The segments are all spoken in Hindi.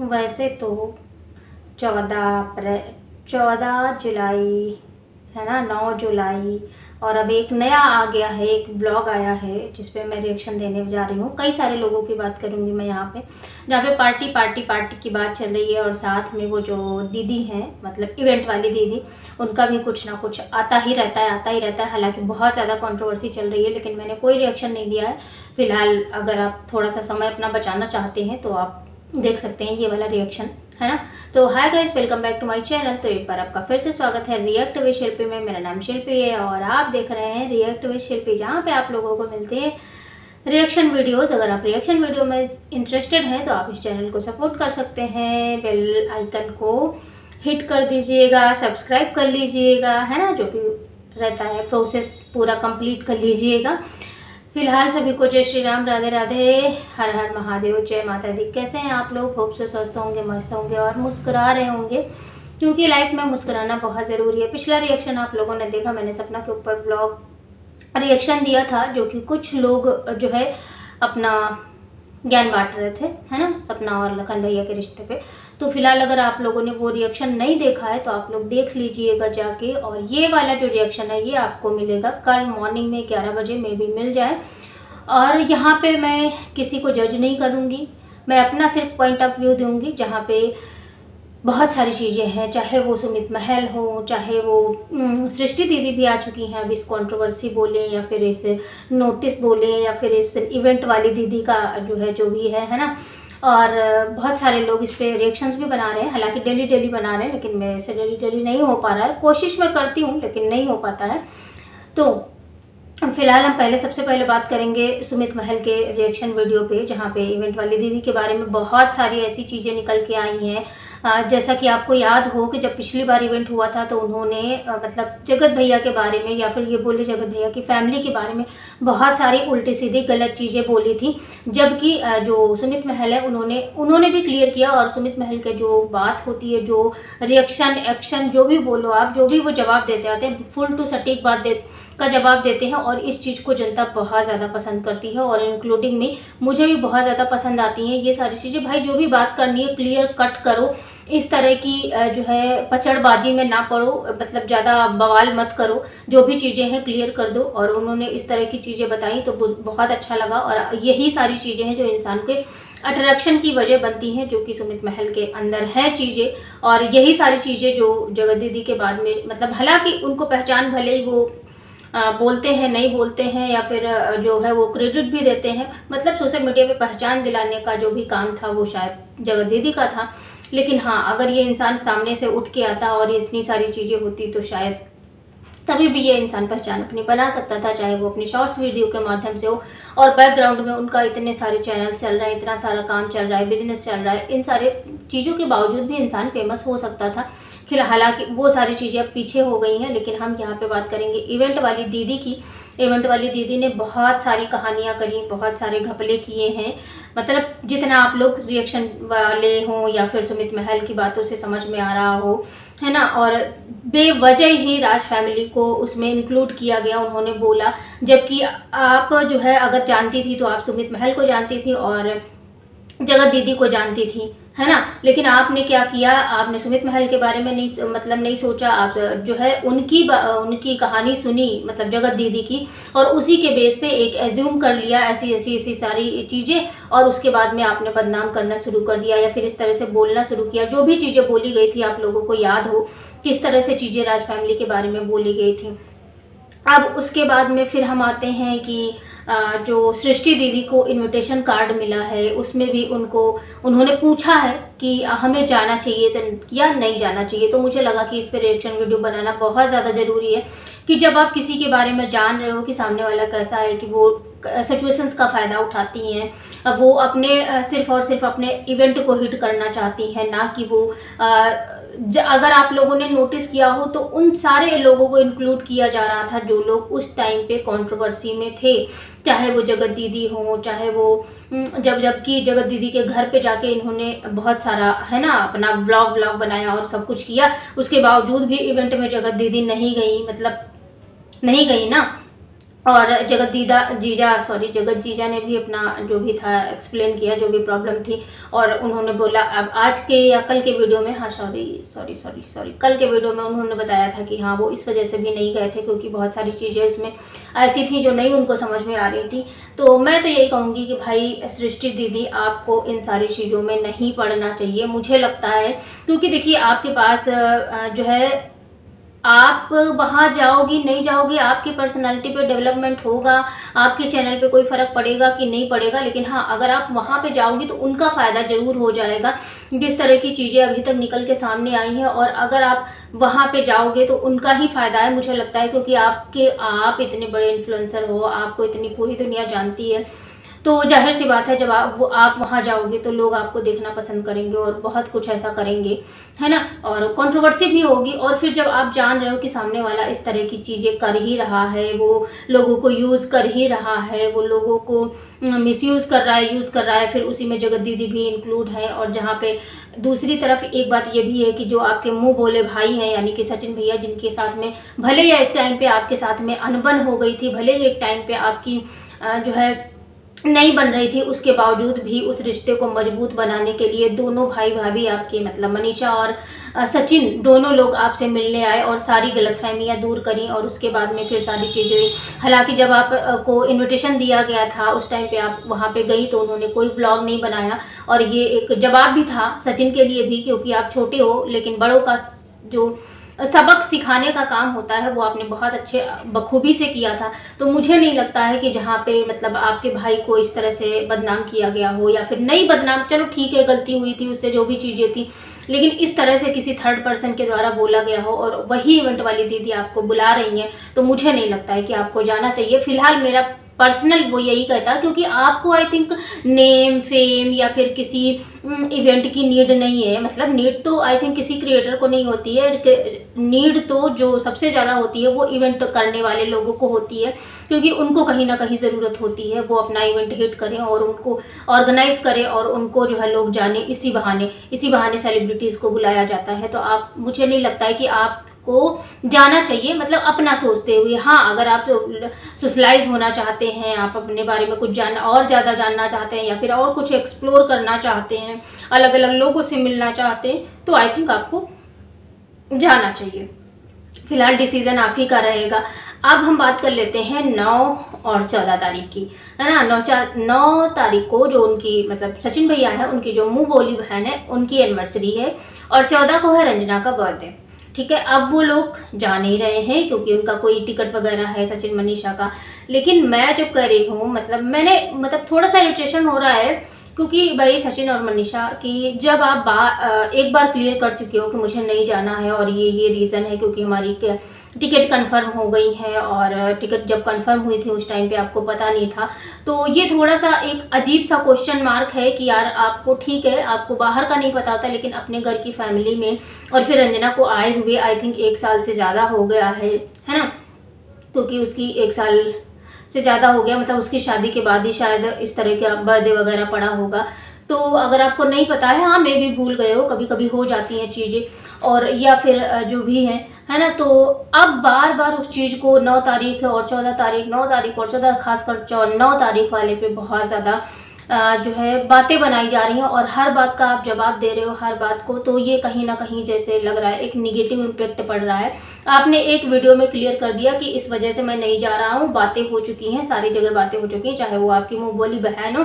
वैसे तो 14 जुलाई है ना, 9 जुलाई, और अब एक नया आ गया है, एक ब्लॉग आया है जिस पे मैं रिएक्शन देने जा रही हूँ। कई सारे लोगों की बात करूँगी मैं यहाँ पे, जहाँ पे पार्टी पार्टी पार्टी की बात चल रही है, और साथ में वो जो दीदी हैं, मतलब इवेंट वाली दीदी, उनका भी कुछ ना कुछ आता ही रहता है। हालांकि बहुत ज़्यादा कंट्रोवर्सी चल रही है, लेकिन मैंने कोई रिएक्शन नहीं दिया है फिलहाल। अगर आप थोड़ा सा समय अपना बचाना चाहते हैं तो आप देख सकते हैं ये वाला रिएक्शन, है ना। तो hi guys, welcome back to my channel. तो एक बार आपका फिर से स्वागत है रिएक्ट विद शिल्पी में। मेरा नाम शिल्पी है और आप देख रहे हैं रिएक्ट विद शिल्पी, जहाँ पे आप लोगों को मिलते हैं रिएक्शन वीडियोस। अगर आप रिएक्शन वीडियो में इंटरेस्टेड हैं तो आप इस चैनल को सपोर्ट कर सकते हैं, बेल आइकन को हिट कर दीजिएगा, सब्सक्राइब कर लीजिएगा, है ना, जो भी रहता है प्रोसेस पूरा कंप्लीट कर लीजिएगा। फिलहाल सभी को जय श्री राम, राधे राधे, हर हर महादेव, जय माता दी। कैसे हैं आप लोग? होप से स्वस्थ होंगे, मस्त होंगे और मुस्कुरा रहे होंगे, क्योंकि लाइफ में मुस्कुराना बहुत ज़रूरी है। पिछला रिएक्शन आप लोगों ने देखा, मैंने सपना के ऊपर ब्लॉग रिएक्शन दिया था, जो कि कुछ लोग जो है अपना ज्ञान बांट रहे थे, है ना, सपना और लखन भैया के रिश्ते पे। तो फिलहाल अगर आप लोगों ने वो रिएक्शन नहीं देखा है तो आप लोग देख लीजिएगा जाके। और ये वाला जो रिएक्शन है ये आपको मिलेगा कल मॉर्निंग में 11 बजे, में भी मिल जाए। और यहाँ पे मैं किसी को जज नहीं करूँगी, मैं अपना सिर्फ पॉइंट ऑफ व्यू दूँगी, जहाँ पे बहुत सारी चीज़ें हैं, चाहे वो सुमित महल हो, चाहे वो सृष्टि दीदी भी आ चुकी हैं अब इस कंट्रोवर्सी बोले, या फिर इस नोटिस बोले, या फिर इस इवेंट वाली दीदी का जो है, जो भी है ना। और बहुत सारे लोग इस पर रिएक्शंस भी बना रहे हैं, हालांकि डेली बना रहे हैं, लेकिन मेरे से डेली नहीं हो पा रहा है। कोशिश मैं करती हूँ लेकिन नहीं हो पाता है। तो फिलहाल हम सबसे पहले बात करेंगे सुमित महल के रिएक्शन वीडियो पे, जहाँ पे इवेंट वाली दीदी के बारे में बहुत सारी ऐसी चीज़ें निकल के आई हैं। जैसा कि आपको याद हो कि जब पिछली बार इवेंट हुआ था तो उन्होंने मतलब जगत भैया के बारे में, या फिर ये बोले जगत भैया की फैमिली के बारे में बहुत सारी उल्टी सीधी गलत चीज़ें बोली थी। जबकि जो सुमित महल है उन्होंने भी क्लियर किया, और सुमित महल के जो बात होती है, जो रिएक्शन एक्शन जो भी बोलो आप, जो भी वो जवाब देते आते हैं, फुल टू सटीक बात का जवाब देते हैं। और इस चीज़ को जनता बहुत ज़्यादा पसंद करती है, और इंक्लूडिंग में मुझे भी बहुत ज़्यादा पसंद आती हैं ये सारी चीज़ें। भाई जो भी बात करनी है क्लियर कट करो, इस तरह की जो है पचड़बाजी में ना पड़ो, मतलब ज़्यादा बवाल मत करो, जो भी चीज़ें हैं क्लियर कर दो। और उन्होंने इस तरह की चीज़ें बताई तो बहुत अच्छा लगा, और यही सारी चीज़ें हैं जो इंसान के अट्रैक्शन की वजह बनती हैं, जो कि सुमित महल के अंदर हैं चीज़ें। और यही सारी चीज़ें जो जगत दीदी के बाद में, मतलब हालांकि उनको पहचान भले ही वो बोलते हैं नहीं बोलते हैं, या फिर जो है वो क्रेडिट भी देते हैं, मतलब सोशल मीडिया पे पहचान दिलाने का जो भी काम था वो शायद जगत दीदी का था। लेकिन हाँ, अगर ये इंसान सामने से उठ के आता और ये इतनी सारी चीज़ें होती तो शायद तभी भी ये इंसान पहचान अपनी बना सकता था, चाहे वो अपनी शॉर्ट्स वीडियो के माध्यम से हो। और बैकग्राउंड में उनका इतने सारे चैनल्स चल रहे हैं, इतना सारा काम चल रहा है, बिजनेस चल रहा है, इन सारे चीज़ों के बावजूद भी इंसान फेमस हो सकता था। हालांकि वो सारी चीज़ें अब पीछे हो गई हैं। लेकिन हम यहाँ पे बात करेंगे इवेंट वाली दीदी की। इवेंट वाली दीदी ने बहुत सारी कहानियाँ करी, बहुत सारे घपले किए हैं, मतलब जितना आप लोग रिएक्शन वाले हों या फिर सुमित महल की बातों से समझ में आ रहा हो, है ना। और बेवजह ही राज फैमिली को उसमें इंक्लूड किया गया, उन्होंने बोला, जबकि आप जो है अगर जानती थी तो आप सुमित महल को जानती थी और जगत दीदी को जानती थी, है ना। लेकिन आपने क्या किया, आपने सुमित महल के बारे में नहीं सोचा, आप जो है उनकी कहानी सुनी, मतलब जगत दीदी की, और उसी के बेस पे एक एज्यूम कर लिया ऐसी सारी चीज़ें, और उसके बाद में आपने बदनाम करना शुरू कर दिया, या फिर इस तरह से बोलना शुरू किया। जो भी चीज़ें बोली गई थी आप लोगों को याद हो किस तरह से चीज़ें राज फैमिली के बारे में बोली गई थी। अब उसके बाद में फिर हम आते हैं कि जो सृष्टि दीदी को इनविटेशन कार्ड मिला है, उसमें भी उन्होंने पूछा है कि हमें जाना चाहिए या नहीं जाना चाहिए। तो मुझे लगा कि इस पर रिएक्शन वीडियो बनाना बहुत ज़्यादा ज़रूरी है, कि जब आप किसी के बारे में जान रहे हो कि सामने वाला कैसा है, कि वो सिचुएशंस का फ़ायदा उठाती हैं, वो अपने सिर्फ और सिर्फ अपने इवेंट को हिट करना चाहती हैं, ना कि वो अगर आप लोगों ने नोटिस किया हो तो उन सारे लोगों को इंक्लूड किया जा रहा था जो लोग उस टाइम पे कंट्रोवर्सी में थे, चाहे वो जगत दीदी हो, चाहे वो जबकि जगत दीदी के घर पे जाके इन्होंने बहुत सारा, है ना, अपना व्लॉग बनाया और सब कुछ किया। उसके बावजूद भी इवेंट में जगत दीदी नहीं गई, मतलब नहीं गई ना। और जगत जीजा ने भी अपना जो भी था एक्सप्लेन किया, जो भी प्रॉब्लम थी। और उन्होंने बोला अब आज के या कल के वीडियो में, हाँ सॉरी कल के वीडियो में उन्होंने बताया था कि हाँ वो इस वजह से भी नहीं गए थे क्योंकि बहुत सारी चीज़ें उसमें ऐसी थी जो नहीं उनको समझ में आ रही थी। तो मैं तो यही कहूँगी कि भाई सृष्टि दीदी, आपको इन सारी चीज़ों में नहीं पड़ना चाहिए मुझे लगता है, क्योंकि देखिए आपके पास जो है, आप वहाँ जाओगी नहीं जाओगी, आपकी पर्सनालिटी पे डेवलपमेंट होगा, आपके चैनल पे कोई फ़र्क पड़ेगा कि नहीं पड़ेगा, लेकिन हाँ अगर आप वहाँ पे जाओगी तो उनका फ़ायदा ज़रूर हो जाएगा। जिस तरह की चीज़ें अभी तक निकल के सामने आई हैं, और अगर आप वहाँ पे जाओगे तो उनका ही फ़ायदा है मुझे लगता है, क्योंकि आप इतने बड़े इन्फ्लुएंसर हो, आपको इतनी पूरी दुनिया जानती है। तो जाहिर सी बात है जब आप वहाँ जाओगे तो लोग आपको देखना पसंद करेंगे और बहुत कुछ ऐसा करेंगे, है ना, और कंट्रोवर्सी भी होगी। और फिर जब आप जान रहे हो कि सामने वाला इस तरह की चीज़ें कर ही रहा है, वो लोगों को यूज़ कर ही रहा है, वो लोगों को मिसयूज़ कर रहा है, फिर उसी में जगत दीदी भी इंक्लूड है। और जहाँ पे दूसरी तरफ एक बात ये भी है कि जो आपके मुँह बोले भाई हैं यानी कि सचिन भैया, जिनके साथ में भले ही एक टाइम पे आपके साथ में अनबन हो गई थी, भले ही एक टाइम पे आपकी जो है नहीं बन रही थी, उसके बावजूद भी उस रिश्ते को मजबूत बनाने के लिए दोनों भाई भाभी आपके, मतलब मनीषा और सचिन, दोनों लोग आपसे मिलने आए और सारी गलतफहमियां दूर करी। और उसके बाद में फिर सारी चीज़ें, हालांकि जब आप को इनविटेशन दिया गया था उस टाइम पे आप वहां पे गई तो उन्होंने कोई ब्लॉग नहीं बनाया, और ये एक जवाब भी था सचिन के लिए भी, क्योंकि आप छोटे हो, लेकिन बड़ों का जो सबक सिखाने का काम होता है वो आपने बहुत अच्छे बखूबी से किया था। तो मुझे नहीं लगता है कि जहाँ पे मतलब आपके भाई को इस तरह से बदनाम किया गया हो, या फिर नहीं बदनाम, चलो ठीक है गलती हुई थी उससे, जो भी चीज़ें थी, लेकिन इस तरह से किसी थर्ड पर्सन के द्वारा बोला गया हो और वही इवेंट वाली दीदी आपको बुला रही हैं, तो मुझे नहीं लगता है कि आपको जाना चाहिए। फिलहाल मेरा पर्सनल वो यही कहता, क्योंकि आपको आई थिंक नेम फेम या फिर किसी इवेंट की नीड नहीं है। मतलब नीड तो आई थिंक किसी क्रिएटर को नहीं होती है, नीड तो जो सबसे ज़्यादा होती है वो इवेंट करने वाले लोगों को होती है, क्योंकि उनको कहीं ना कहीं ज़रूरत होती है वो अपना इवेंट हिट करें और उनको ऑर्गेनाइज करें और उनको जो है लोग जाने, इसी बहाने सेलिब्रिटीज़ को बुलाया जाता है। तो आप, मुझे नहीं लगता है कि आप को जाना चाहिए, मतलब अपना सोचते हुए। हाँ अगर आप सोशलाइज होना चाहते हैं, आप अपने बारे में कुछ जानना और ज़्यादा जानना चाहते हैं, या फिर और कुछ एक्सप्लोर करना चाहते हैं, अलग अलग लोगों से मिलना चाहते हैं, तो आई थिंक आपको जाना चाहिए। फिलहाल डिसीजन आप ही का रहेगा। अब हम बात कर लेते हैं 9 और 14 तारीख की, है ना। 9 तारीख को जो उनकी, मतलब सचिन भैया है, उनकी जो मुंह बोली बहन है, उनकी एनिवर्सरी है, और 14 को है रंजना का बर्थडे। ठीक है, अब वो लोग जा नहीं रहे हैं क्योंकि उनका कोई टिकट वगैरह है सचिन मनीषा का। लेकिन मैं जब कह रही हूँ, मतलब थोड़ा सा इरिटेशन हो रहा है, क्योंकि भाई सचिन और मनीषा की जब आप एक बार क्लियर कर चुके हो कि मुझे नहीं जाना है और ये रीज़न है क्योंकि हमारी टिकट कंफर्म हो गई है, और टिकट जब कंफर्म हुई थी उस टाइम पे आपको पता नहीं था, तो ये थोड़ा सा एक अजीब सा क्वेश्चन मार्क है कि यार आपको, ठीक है आपको बाहर का नहीं पता होता, लेकिन अपने घर की फैमिली में, और फिर रंजना को आए हुए आई थिंक 1 साल से ज़्यादा हो गया है ना, क्योंकि उसकी 1 साल से ज़्यादा हो गया, मतलब उसकी शादी के बाद ही शायद इस तरह का बर्थडे वगैरह पड़ा होगा। तो अगर आपको नहीं पता है, हाँ मैं भी भूल गए हो, कभी कभी हो जाती हैं चीज़ें, और या फिर जो भी है ना, तो अब बार बार उस चीज़ को 9 तारीख और 14 तारीख, 9 तारीख और 14, खासकर 9 तारीख वाले पे बहुत ज़्यादा जो है बातें बनाई जा रही हैं, और हर बात का आप जवाब दे रहे हो, हर बात को, तो ये कहीं ना कहीं जैसे लग रहा है एक निगेटिव इम्पैक्ट पड़ रहा है। आपने एक वीडियो में क्लियर कर दिया कि इस वजह से मैं नहीं जा रहा हूँ, बातें हो चुकी हैं, सारी जगह बातें हो चुकी हैं, चाहे वो आपकी मुँह बोली बहन हो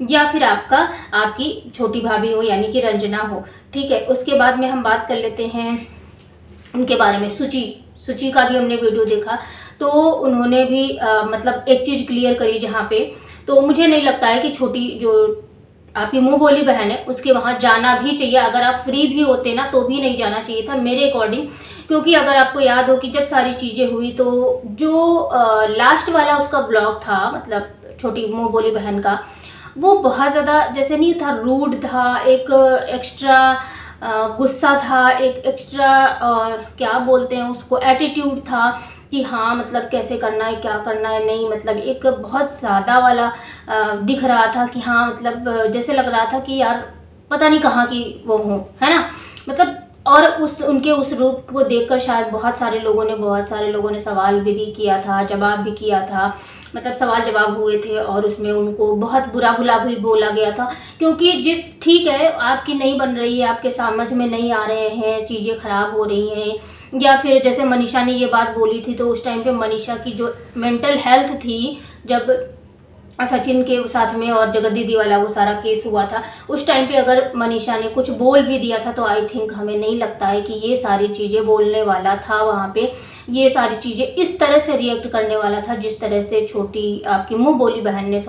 या फिर आपकी छोटी भाभी हो यानी कि रंजना हो। ठीक है, उसके बाद में हम बात कर लेते हैं उनके बारे में। सूची का भी हमने वीडियो देखा, तो उन्होंने भी मतलब एक चीज़ क्लियर करी जहाँ पे, तो मुझे नहीं लगता है कि छोटी जो आपकी मुंह बोली बहन है उसके वहाँ जाना भी चाहिए। अगर आप फ्री भी होते ना तो भी नहीं जाना चाहिए था मेरे अकॉर्डिंग, क्योंकि अगर आपको याद हो कि जब सारी चीज़ें हुई तो जो लास्ट वाला उसका ब्लॉग था, मतलब छोटी मुंह बोली बहन का, वो बहुत ज़्यादा जैसे नहीं था, रूड था, एक एक्स्ट्रा गुस्सा था, एक एक्स्ट्रा क्या बोलते हैं उसको, एटीट्यूड था कि हाँ मतलब कैसे करना है, क्या करना है, नहीं मतलब एक बहुत ज़्यादा वाला दिख रहा था कि हाँ मतलब जैसे लग रहा था कि यार पता नहीं कहाँ की वो हो, है ना। मतलब और उनके उस रूप को देखकर शायद बहुत सारे लोगों ने सवाल भी किया था, जवाब भी किया था, मतलब सवाल जवाब हुए थे और उसमें उनको बहुत बुरा भला भी बोला गया था। क्योंकि ठीक है, आपकी नहीं बन रही है, आपके समझ में नहीं आ रहे हैं, चीज़ें ख़राब हो रही हैं, या फिर जैसे मनीषा ने ये बात बोली थी, तो उस टाइम पे मनीषा की जो मेंटल हेल्थ थी, जब सचिन के साथ में और जगत दीदी वाला वो सारा केस हुआ था, उस टाइम पे अगर मनीषा ने कुछ बोल भी दिया था तो आई थिंक हमें नहीं लगता है कि ये सारी चीज़ें बोलने वाला था वहाँ पे, ये सारी चीज़ें इस तरह से रिएक्ट करने वाला था जिस तरह से छोटी आपकी मुंह बोली बहन ने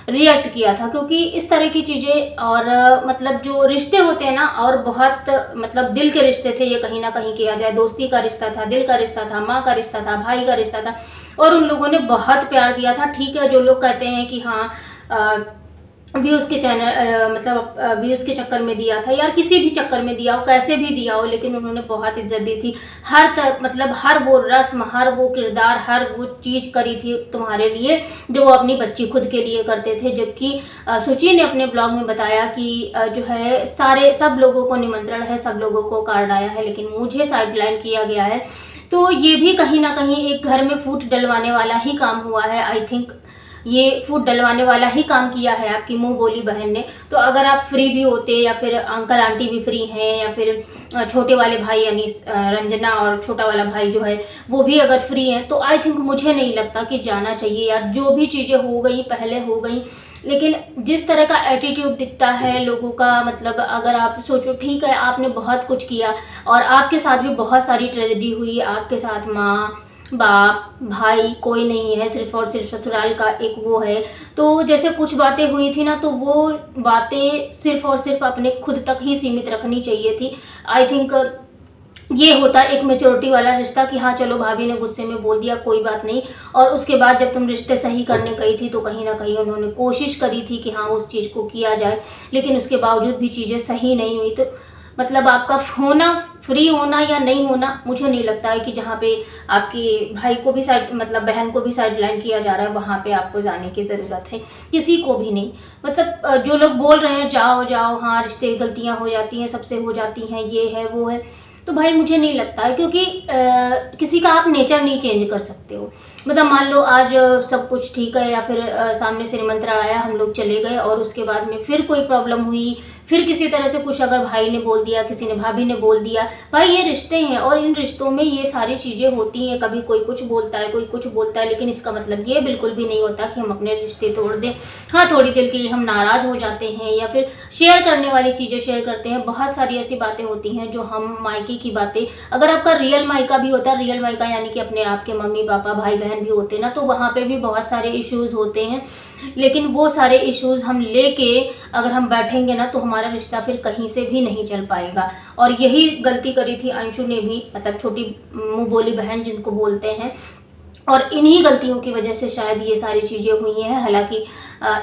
रिएक्ट किया था। क्योंकि इस तरह की चीज़ें और मतलब जो रिश्ते होते हैं ना, और बहुत मतलब दिल के रिश्ते थे ये, कहीं ना कहीं किया जाए, दोस्ती का रिश्ता था, दिल का रिश्ता था, माँ का रिश्ता था, भाई का रिश्ता था, और उन लोगों ने बहुत प्यार दिया था। ठीक है, जो लोग कहते हैं कि हाँ व्यूज़ के चैनल मतलब व्यूज़ के चक्कर में दिया था, यार किसी भी चक्कर में दिया हो, कैसे भी दिया हो, लेकिन उन्होंने बहुत इज्जत दी थी। मतलब हर वो रस्म, हर वो किरदार, हर वो चीज़ करी थी तुम्हारे लिए जो वो अपनी बच्ची खुद के लिए करते थे। जबकि सुचि ने अपने ब्लॉग में बताया कि जो है सब लोगों को निमंत्रण है, सब लोगों को कार्ड आया है, लेकिन मुझे साइडलाइन किया गया है। तो ये भी कहीं ना कहीं एक घर में फूट डलवाने वाला ही काम हुआ है। आई थिंक ये फूट डलवाने वाला ही काम किया है आपकी मुंह बोली बहन ने। तो अगर आप फ्री भी होते, या फिर अंकल आंटी भी फ्री हैं, या फिर छोटे वाले भाई यानी रंजना और छोटा वाला भाई जो है वो भी अगर फ्री हैं, तो आई थिंक मुझे नहीं लगता कि जाना चाहिए यार। जो भी चीज़ें हो गई पहले हो गई, लेकिन जिस तरह का एटीट्यूड दिखता है लोगों का, मतलब अगर आप सोचो, ठीक है आपने बहुत कुछ किया और आपके साथ भी बहुत सारी ट्रेजेडी हुई, आपके साथ माँ बाप भाई कोई नहीं है, सिर्फ और सिर्फ ससुराल का एक वो है। तो जैसे कुछ बातें हुई थी ना, तो वो बातें सिर्फ और सिर्फ अपने खुद तक ही सीमित रखनी चाहिए थी। आई थिंक ये होता एक मेच्योरिटी वाला रिश्ता कि हाँ चलो भाभी ने गुस्से में बोल दिया, कोई बात नहीं। और उसके बाद जब तुम रिश्ते सही करने गई थी तो कहीं ना कहीं उन्होंने कोशिश करी थी कि हाँ उस चीज़ को किया जाए, लेकिन उसके बावजूद भी चीज़ें सही नहीं हुई। तो मतलब आपका होना, फ्री होना या नहीं होना, मुझे नहीं लगता है कि जहाँ पे आपके भाई को भी मतलब बहन को भी साइडलाइन किया जा रहा है वहाँ पे आपको जाने की ज़रूरत है, किसी को भी नहीं। मतलब जो लोग बोल रहे हैं जाओ जाओ, हाँ रिश्ते गलतियाँ हो जाती हैं, सबसे हो जाती हैं, ये है वो है, तो भाई मुझे नहीं लगता है। क्योंकि किसी का आप नेचर नहीं चेंज कर सकते हो। मतलब मान लो आज सब कुछ ठीक है, या फिर सामने से निमंत्रण आया, हम लोग चले गए, और उसके बाद में फिर कोई प्रॉब्लम हुई, फिर किसी तरह से कुछ अगर भाई ने बोल दिया, किसी ने भाभी ने बोल दिया, भाई ये रिश्ते हैं और इन रिश्तों में ये सारी चीज़ें होती हैं। कभी कोई कुछ बोलता है, कोई कुछ बोलता है, लेकिन इसका मतलब ये बिल्कुल भी नहीं होता कि हम अपने रिश्ते तोड़ दें। हाँ थोड़ी देर के लिए हम नाराज़ हो जाते हैं, या फिर शेयर करने वाली चीज़ें शेयर करते हैं। बहुत सारी ऐसी बातें होती हैं जो हम मायके की बातें, अगर आपका रियल मायका भी होता है, रियल मायका यानी कि अपने आपके मम्मी पापा भाई बहन भी होते हैं ना, तो वहाँ पे भी बहुत सारे इश्यूज़ होते हैं। लेकिन वो सारे इश्यूज़ हम लेके अगर हम बैठेंगे ना, तो हमारा रिश्ता फिर कहीं से भी नहीं चल पाएगा। और यही गलती करी थी अंशु ने भी, मतलब छोटी मुँह बोली बहन जिनको बोलते हैं, और इन्हीं गलतियों की वजह से शायद ये सारी चीज़ें हुई हैं। हालांकि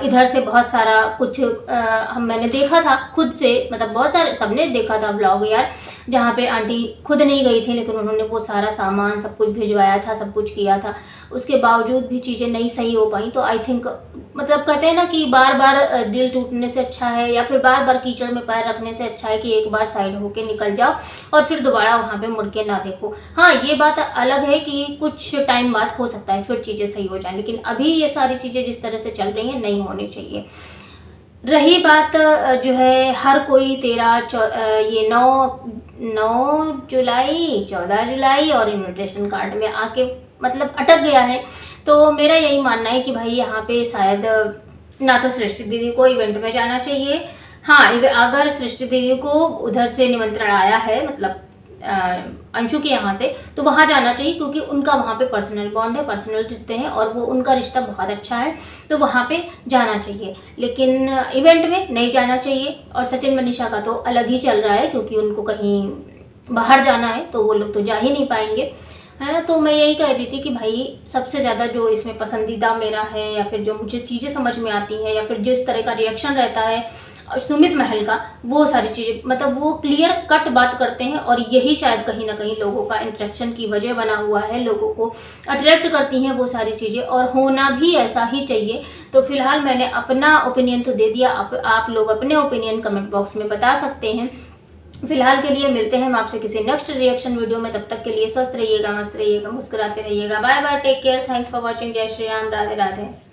इधर से बहुत सारा कुछ मैंने देखा था खुद से, मतलब बहुत सारे सबने देखा था ब्लॉग यार, जहाँ पे आंटी खुद नहीं गई थी, लेकिन उन्होंने वो सारा सामान सब कुछ भिजवाया था, सब कुछ किया था, उसके बावजूद भी चीज़ें नहीं सही हो पाई। तो आई थिंक मतलब कहते हैं ना कि बार बार दिल टूटने से अच्छा है, या फिर बार बार कीचड़ में पैर रखने से अच्छा है कि एक बार साइड होके निकल जाओ और फिर दोबारा वहाँ पे मुड़ के ना देखो। हाँ ये बात अलग है कि कुछ टाइम बाद हो सकता है फिर चीज़ें सही हो जाए, लेकिन अभी ये सारी चीज़ें जिस तरह से चल रही हैं नहीं होनी चाहिए। रही बात जो है हर कोई ये 9 जुलाई 14 जुलाई और इन्विटेशन कार्ड में आके मतलब अटक गया है। तो मेरा यही मानना है कि भाई यहाँ पे शायद ना तो सृष्टि दीदी को इवेंट में जाना चाहिए। हाँ अगर सृष्टि दीदी को उधर से निमंत्रण आया है, मतलब अंशु के यहाँ से, तो वहाँ जाना चाहिए, क्योंकि उनका वहाँ पे पर्सनल बॉन्ड है, पर्सनल रिश्ते हैं, और वो उनका रिश्ता बहुत अच्छा है, तो वहाँ पे जाना चाहिए। लेकिन इवेंट में नहीं जाना चाहिए। और सचिन मनीषा का तो अलग ही चल रहा है, क्योंकि उनको कहीं बाहर जाना है तो वो लोग तो जा ही नहीं पाएंगे, है ना। तो मैं यही कह रही थी कि भाई सबसे ज़्यादा जो इसमें पसंदीदा मेरा है, या फिर जो मुझे चीज़ें समझ में आती हैं, या फिर जिस तरह का रिएक्शन रहता है सुमित महल का, वो सारी चीज़ें मतलब वो क्लियर कट बात करते हैं, और यही शायद कहीं ना कहीं लोगों का इंटरेक्शन की वजह बना हुआ है, लोगों को अट्रैक्ट करती हैं वो सारी चीज़ें, और होना भी ऐसा ही चाहिए। तो फिलहाल मैंने अपना ओपिनियन तो दे दिया, आप लोग अपने ओपिनियन कमेंट बॉक्स में बता सकते हैं। फिलहाल के लिए मिलते हैं हम आपसे किसी नेक्स्ट रिएक्शन वीडियो में। तब तक के लिए स्वस्थ रहिएगा, मस्त रहिएगा, मुस्कुराते रहिएगा। Bye bye, take care, thanks for watching. जय श्री राम, राधे राधे।